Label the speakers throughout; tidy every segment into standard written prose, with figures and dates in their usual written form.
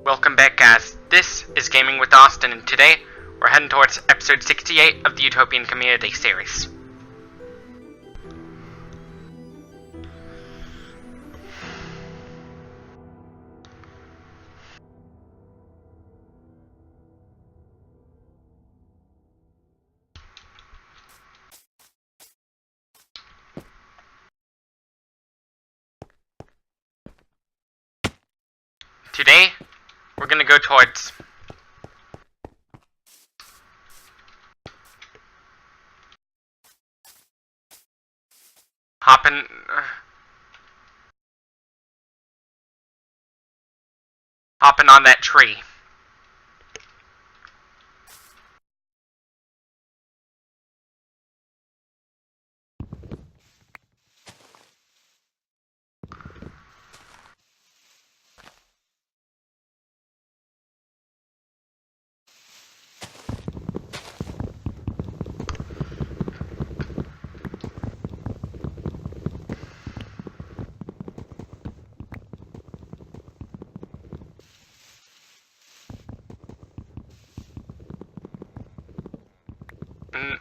Speaker 1: Welcome back, guys. This is Gaming with Austin, and today we're heading towards episode 68 of the Utopian Community series. Today, we're gonna go towards hopping on that tree.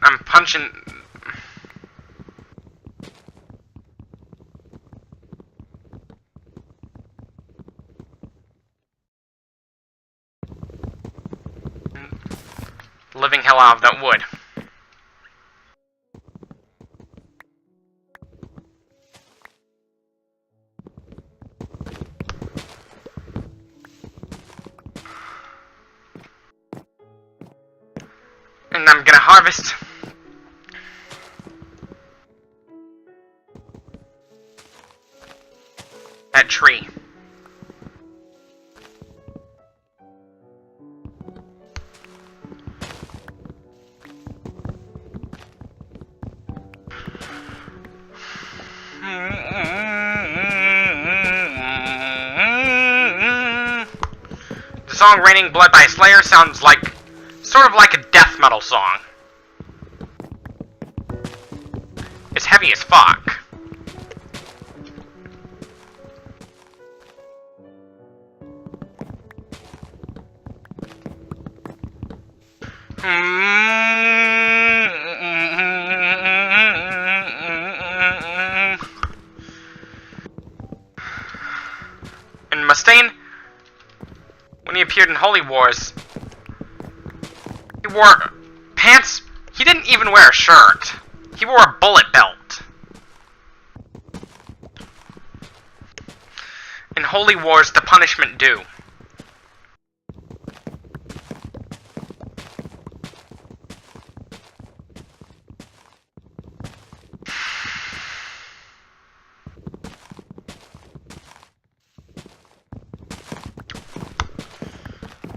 Speaker 1: I'm punching. Living hell out of that wood. And I'm gonna harvest that tree. The song Raining Blood by Slayer sounds like sort of like a death metal song. It's heavy as fuck. And Mustaine, when he appeared in Holy Wars, he wore pants. He didn't even wear a shirt. He wore a bullet belt. In Holy Wars, the punishment due.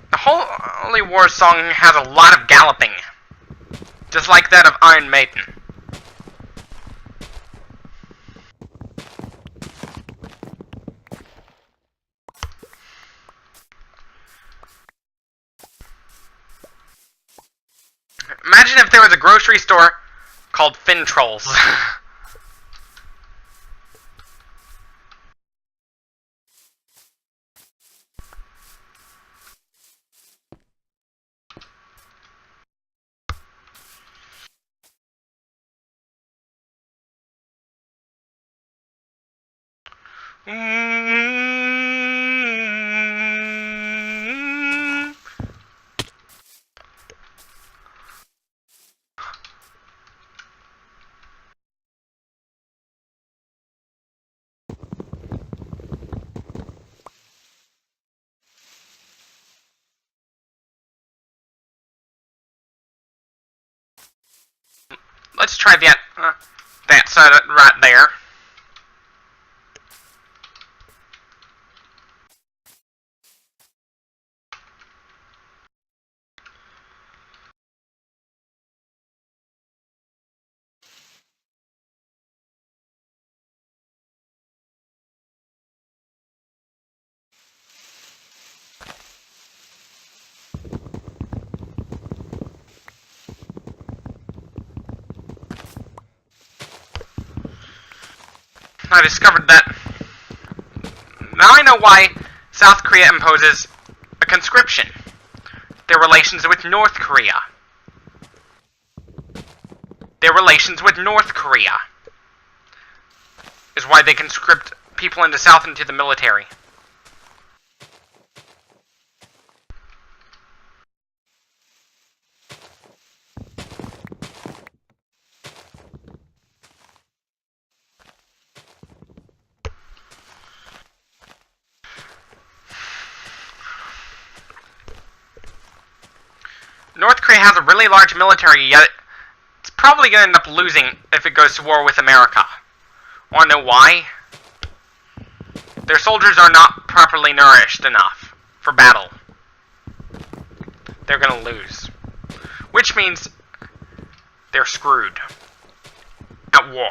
Speaker 1: The Holy Wars song has a lot of galloping, just like that of Iron Maiden. Imagine if there was a grocery store called Fin Trolls. Let's try that side right there. I discovered that now I know why South Korea imposes a conscription. Their relations with North Korea. Their relations with North Korea is why they conscript people in the South into the military. North Korea has a really large military, yet it's probably going to end up losing if it goes to war with America. Want to know why? Their soldiers are not properly nourished enough for battle. They're going to lose. Which means they're screwed at war.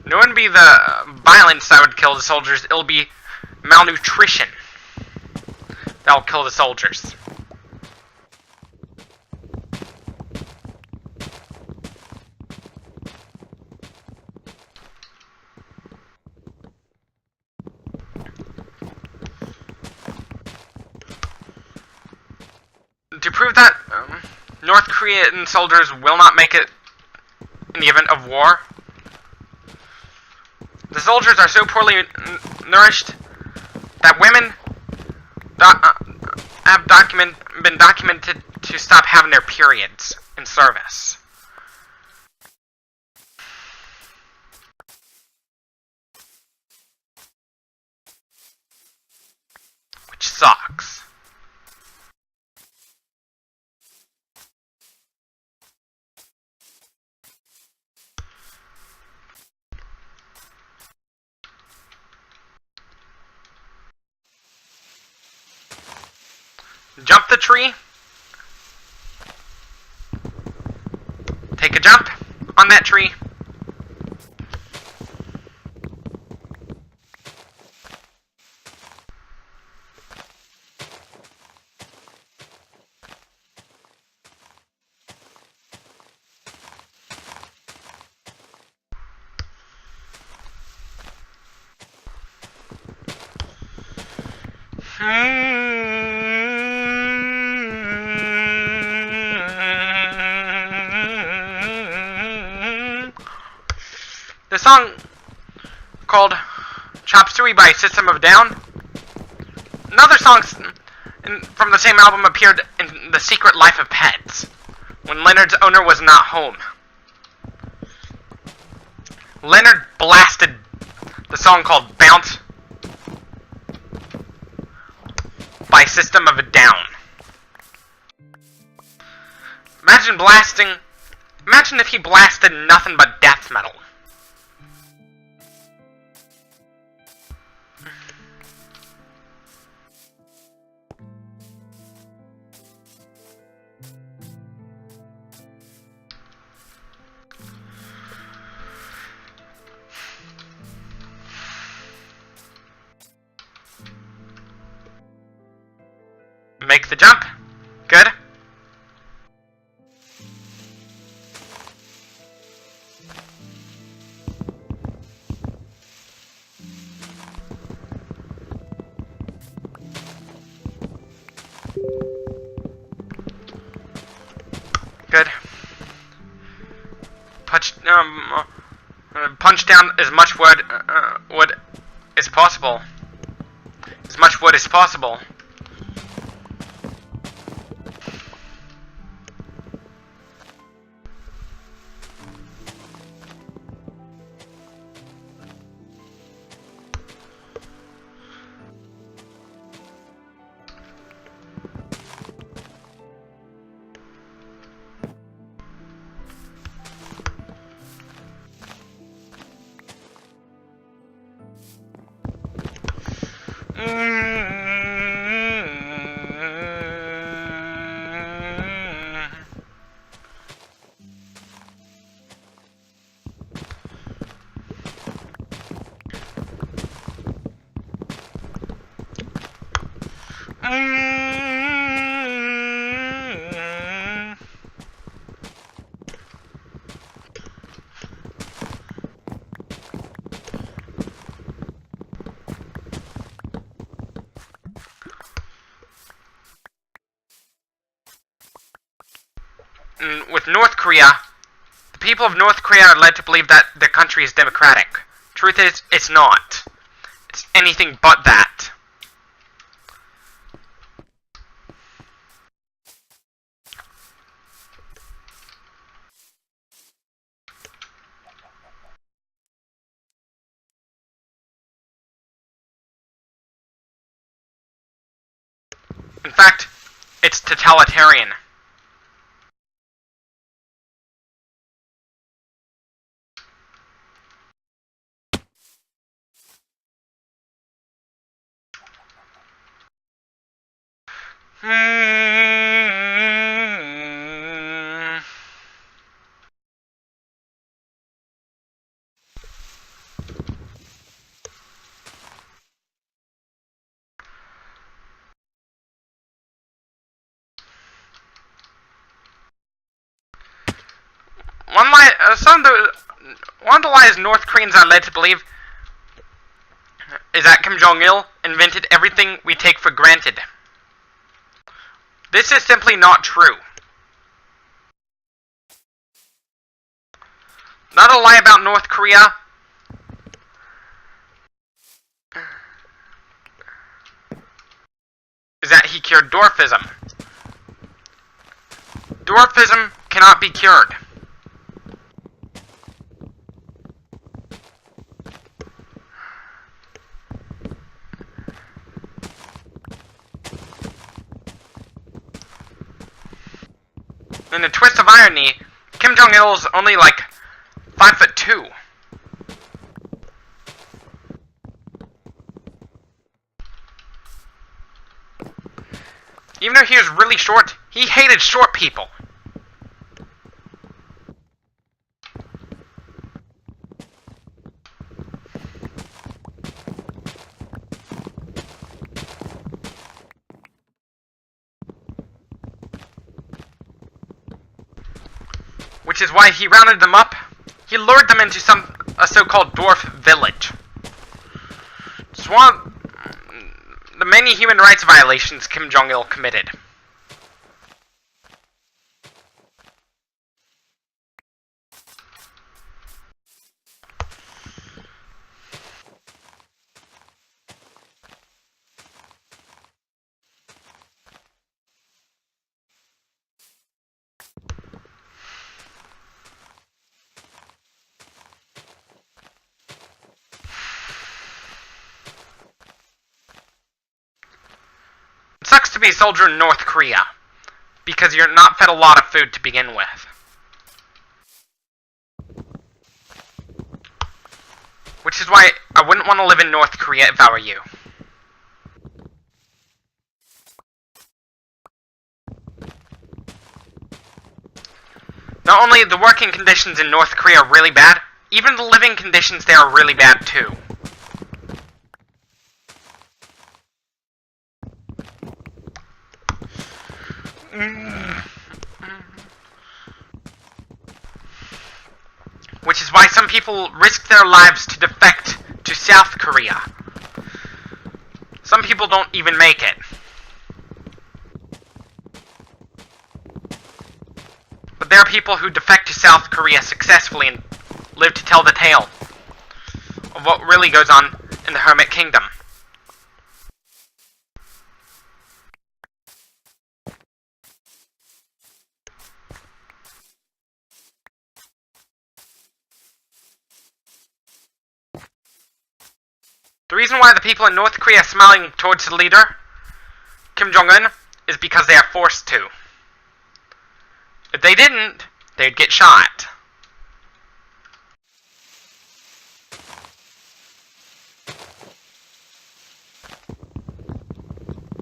Speaker 1: It wouldn't be the violence that would kill the soldiers, it'll be malnutrition that'll kill the soldiers. To prove that North Korean soldiers will not make it in the event of war, the soldiers are so poorly nourished that women have been documented to stop having their periods in service. Which sucks. Jump the tree. Take a jump on that tree. The song called Chop Suey by System of a Down. Another song from the same album appeared in The Secret Life of Pets, when Leonard's owner was not home. Leonard blasted the song called Bounce by System of a Down. Imagine if he blasted nothing but death metal. Make the jump. Good. Good. Punch down as much wood as possible. As much wood as possible. And with North Korea, the people of North Korea are led to believe that their country is democratic. Truth is, it's not. It's anything but that. In fact, it's totalitarian. One of the lies North Koreans are led to believe is that Kim Jong-il invented everything we take for granted. This is simply not true. Another lie about North Korea is that he cured dwarfism. Dwarfism cannot be cured. In a twist of irony, Kim Jong-il is only like 5'2". Even though he was really short, he hated short people. Which is why he rounded them up. He lured them into a so-called dwarf village. It's one of the many human rights violations Kim Jong-il committed. It sucks to be a soldier in North Korea, because you're not fed a lot of food to begin with. Which is why I wouldn't want to live in North Korea if I were you. Not only the working conditions in North Korea are really bad, even the living conditions there are really bad too. Which is why some people risk their lives to defect to South Korea. Some people don't even make it. But there are people who defect to South Korea successfully and live to tell the tale of what really goes on in the Hermit Kingdom. The reason why the people in North Korea are smiling towards the leader, Kim Jong-un, is because they are forced to. If they didn't, they'd get shot.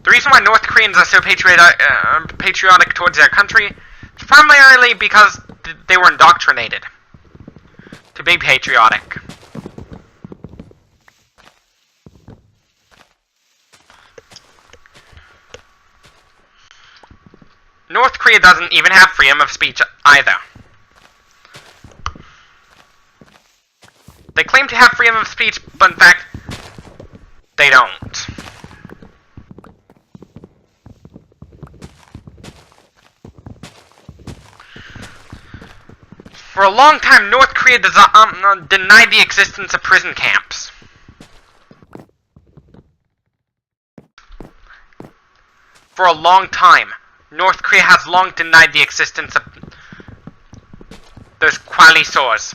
Speaker 1: The reason why North Koreans are so patriotic towards their country is primarily because they were indoctrinated to be patriotic. North Korea doesn't even have freedom of speech either. They claim to have freedom of speech, but in fact, they don't. For a long time, North Korea denied the existence of prison camps. For a long time, North Korea has long denied the existence of those kwalisors,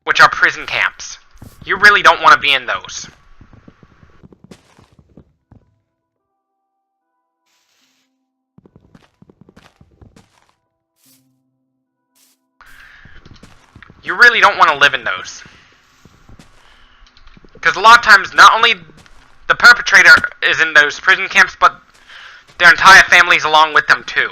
Speaker 1: which are prison camps. You really don't want to be in those. You really don't want to live in those. Because a lot of times, not only the perpetrator is in those prison camps, but their entire families along with them too.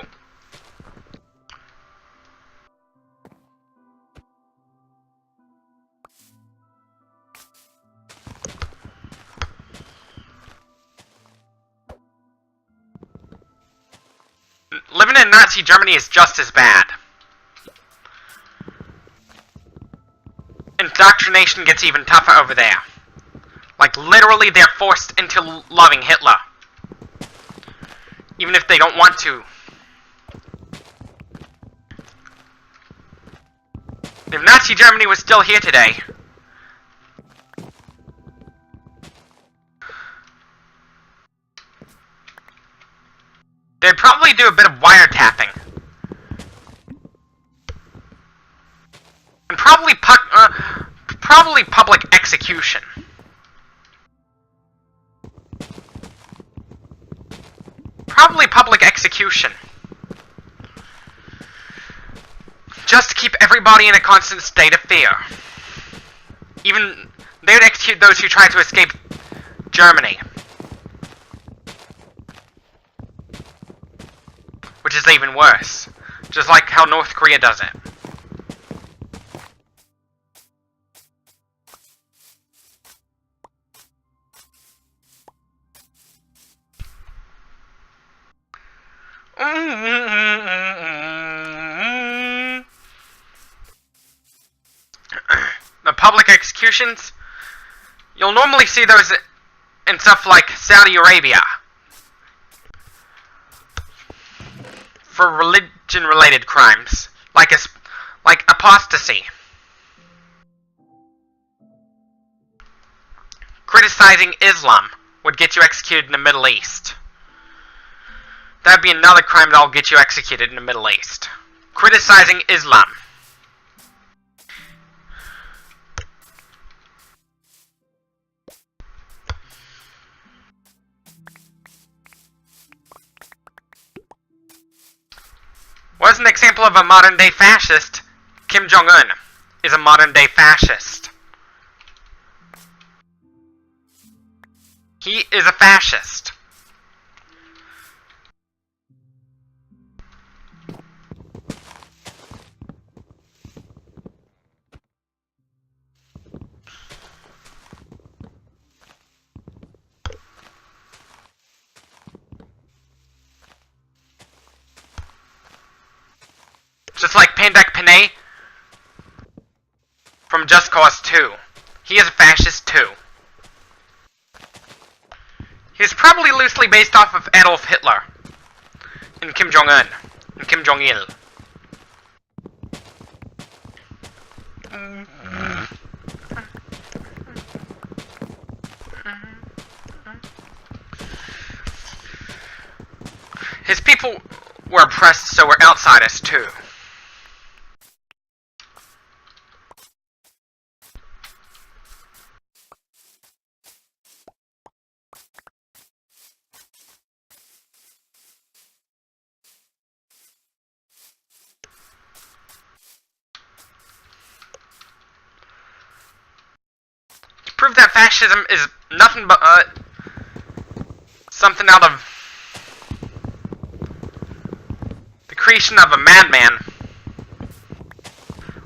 Speaker 1: Living in Nazi Germany is just as bad. Indoctrination gets even tougher over there. Like, literally, they're forced into loving Hitler. Even if they don't want to. If Nazi Germany was still here today, they'd probably do a bit of wiretapping. And probably public execution. Probably public execution. Just to keep everybody in a constant state of fear. Even, they would execute those who try to escape Germany. Which is even worse. Just like how North Korea does it. The public executions, you'll normally see those in stuff like Saudi Arabia for religion-related crimes, like apostasy, criticizing Islam would get you executed in the Middle East. That'd be another crime that'll get you executed in the Middle East. Criticizing Islam. What is an example of a modern-day fascist? Kim Jong-un is a modern-day fascist. He is a fascist. Just like Pandek Panay from Just Cause 2. He is a fascist too. He is probably loosely based off of Adolf Hitler and Kim Jong-un and Kim Jong-il. His people were oppressed, so were outsiders too. Prove that fascism is nothing but something out of the creation of a madman.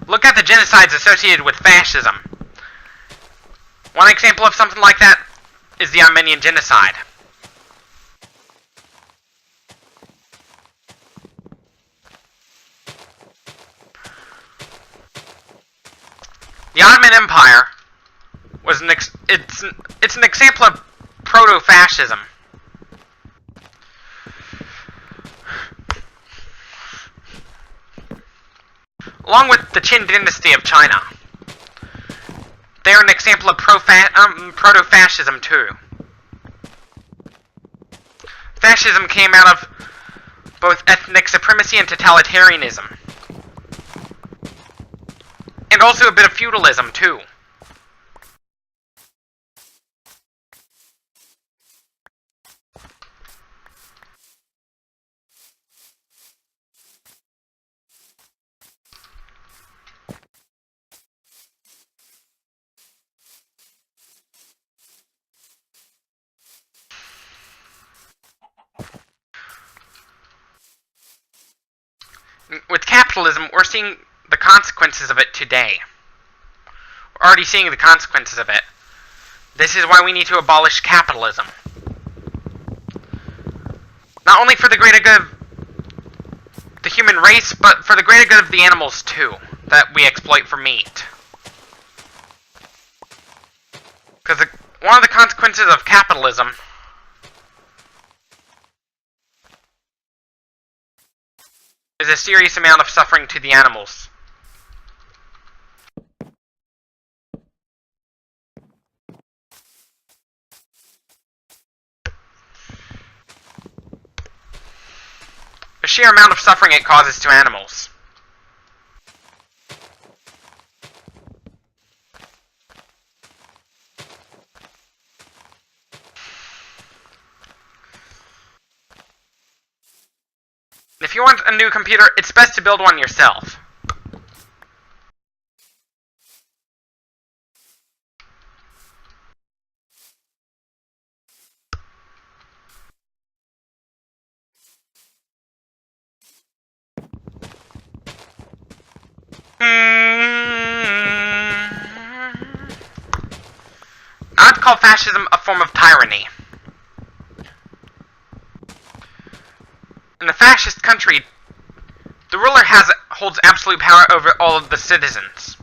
Speaker 1: Look at the genocides associated with fascism. One example of something like that is the Armenian genocide. The Ottoman Empire was it's an example of proto-fascism. along with the Qin dynasty of China. They are an example of proto-fascism too. Fascism came out of both ethnic supremacy and totalitarianism. And also a bit of feudalism too. With capitalism, we're seeing the consequences of it today. We're already seeing the consequences of it. This is why we need to abolish capitalism. Not only for the greater good of the human race, but for the greater good of the animals too, that we exploit for meat. Because one of the consequences of capitalism is a serious amount of suffering to the animals. The sheer amount of suffering it causes to animals. If you want a new computer, it's best to build one yourself. I'd call fascism a form of tyranny. In a fascist country, the ruler holds absolute power over all of the citizens.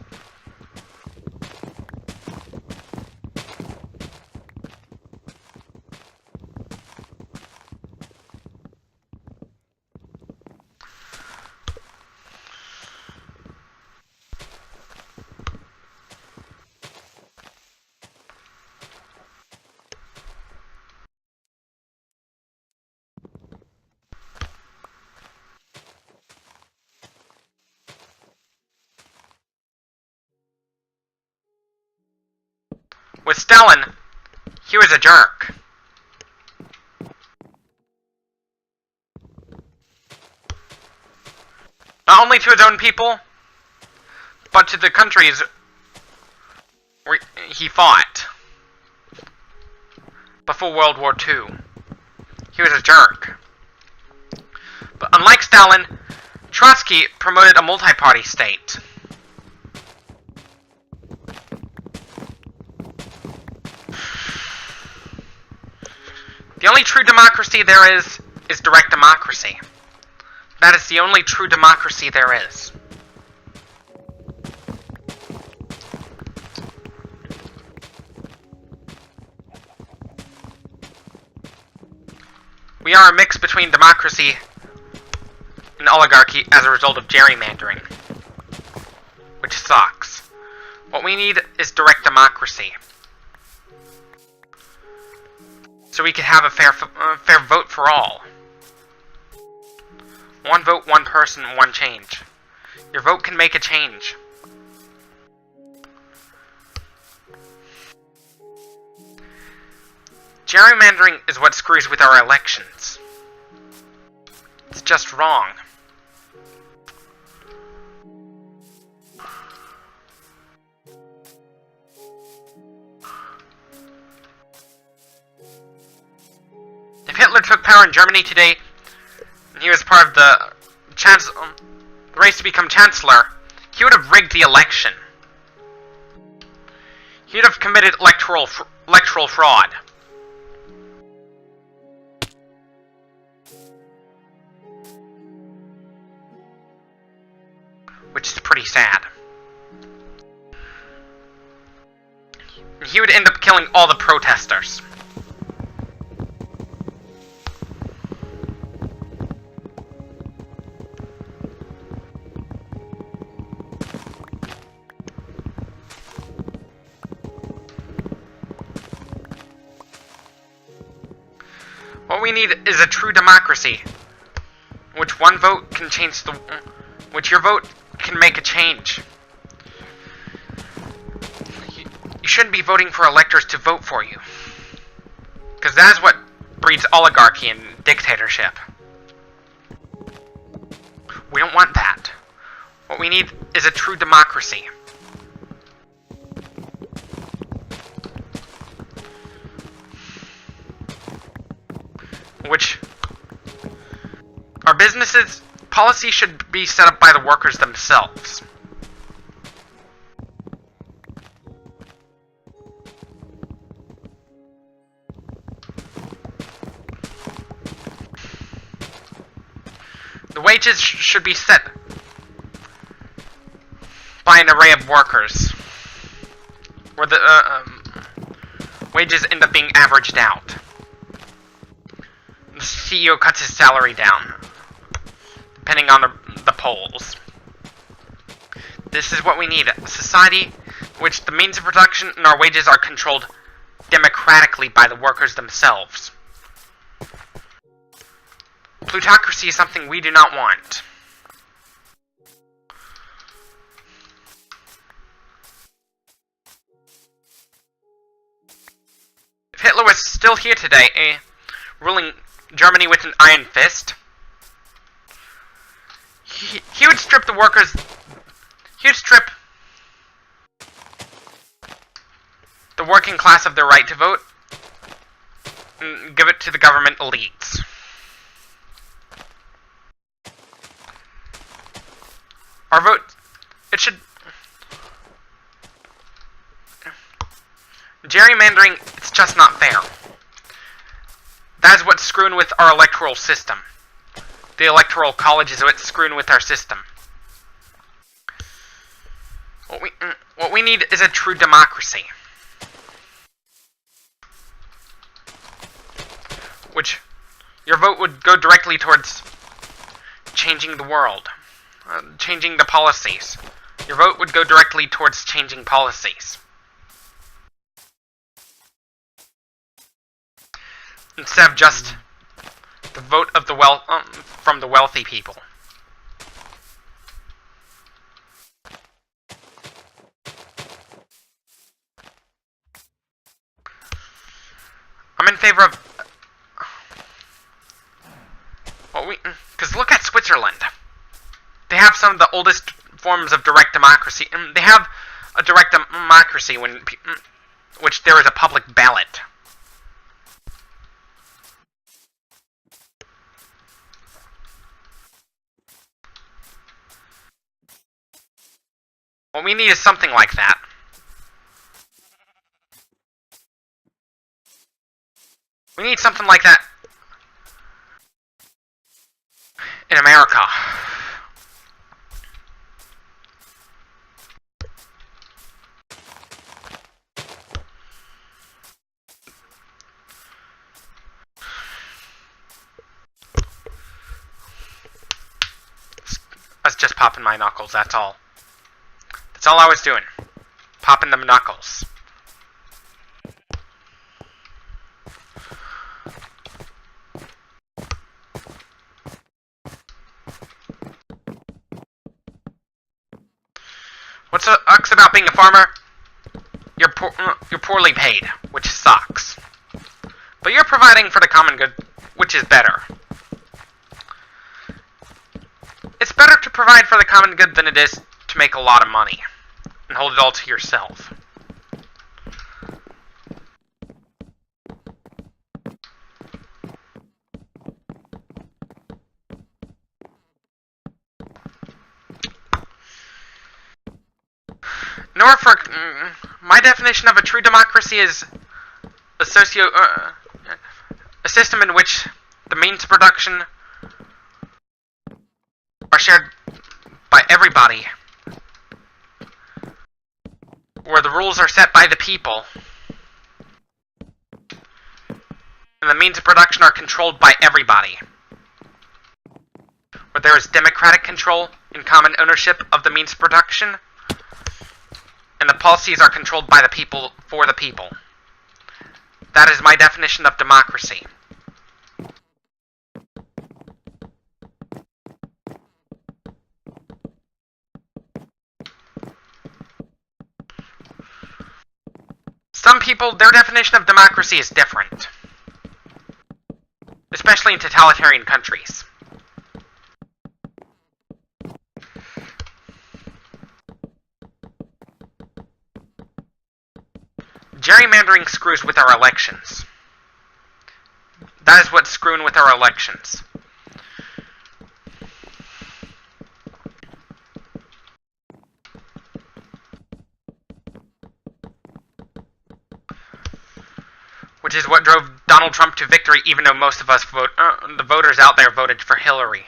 Speaker 1: With Stalin, he was a jerk. Not only to his own people, but to the countries where he fought before World War II. He was a jerk. But unlike Stalin, Trotsky promoted a multi-party state. The only true democracy there is direct democracy. That is the only true democracy there is. We are a mix between democracy and oligarchy as a result of gerrymandering, which sucks. What we need is direct democracy, so we can have a fair vote for all. One vote, one person, one change. Your vote can make a change. Gerrymandering is what screws with our elections. It's just wrong. If Hitler took power in Germany today, and he was part of the race to become Chancellor, he would have rigged the election. He would have committed electoral fraud. Which is pretty sad. He would end up killing all the protesters. What we need is a true democracy, which one vote can change which your vote can make a change. You shouldn't be voting for electors to vote for you, because that is what breeds oligarchy and dictatorship. We don't want that. What we need is a true democracy. Which our businesses' policy should be set up by the workers themselves. The wages should be set by an array of workers, where the wages end up being averaged out. The CEO cuts his salary down, depending on the polls. This is what we need, a society in which the means of production and our wages are controlled democratically by the workers themselves. Plutocracy is something we do not want. If Hitler was still here today, ruling Germany with an iron fist, he would strip the workers, he would strip the working class of their right to vote and give it to the government elites. Our vote, it should... Gerrymandering, it's just not fair. That is what's screwing with our electoral system. The electoral college is what's screwing with our system. What we need is a true democracy. Which, your vote would go directly towards changing the world. Changing the policies. Your vote would go directly towards changing policies. Instead of just the vote of the from the wealthy people. I'm in favor of because look at Switzerland. They have some of the oldest forms of direct democracy. They have a direct democracy which there is a public ballot. What we need is something like that. We need something like that in America. I was just popping my knuckles, that's all. That's all I was doing. Popping them knuckles. What sucks about being a farmer? You're poorly paid, which sucks. But you're providing for the common good, which is better. It's better to provide for the common good than it is to make a lot of money and hold it all to yourself. My definition of a true democracy is a system in which the means of production are shared by everybody, where the rules are set by the people, and the means of production are controlled by everybody, where there is democratic control and common ownership of the means of production, and the policies are controlled by the people for the people. That is my definition of democracy. Some people, their definition of democracy is different. Especially in totalitarian countries. Gerrymandering screws with our elections. That is what's screwing with our elections. Which is what drove Donald Trump to victory, even though most of us the voters out there voted for Hillary.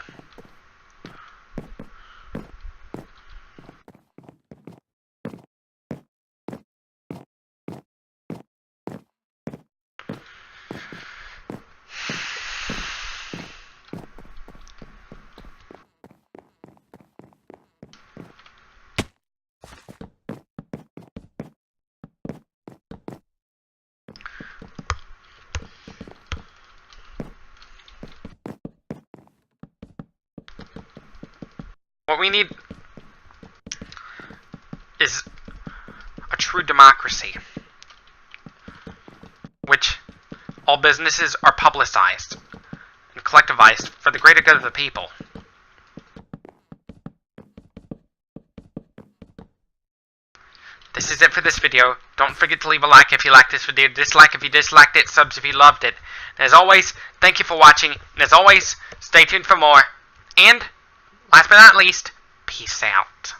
Speaker 1: What we need is a true democracy, which all businesses are publicized and collectivized for the greater good of the people. This is it for this video. Don't forget to leave a like if you liked this video, dislike if you disliked it, subs if you loved it. And as always, thank you for watching, and as always, stay tuned for more, and last but not least, peace out.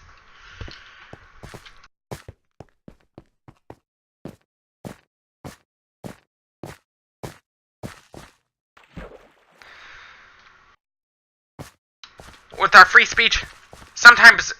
Speaker 1: With our free speech, sometimes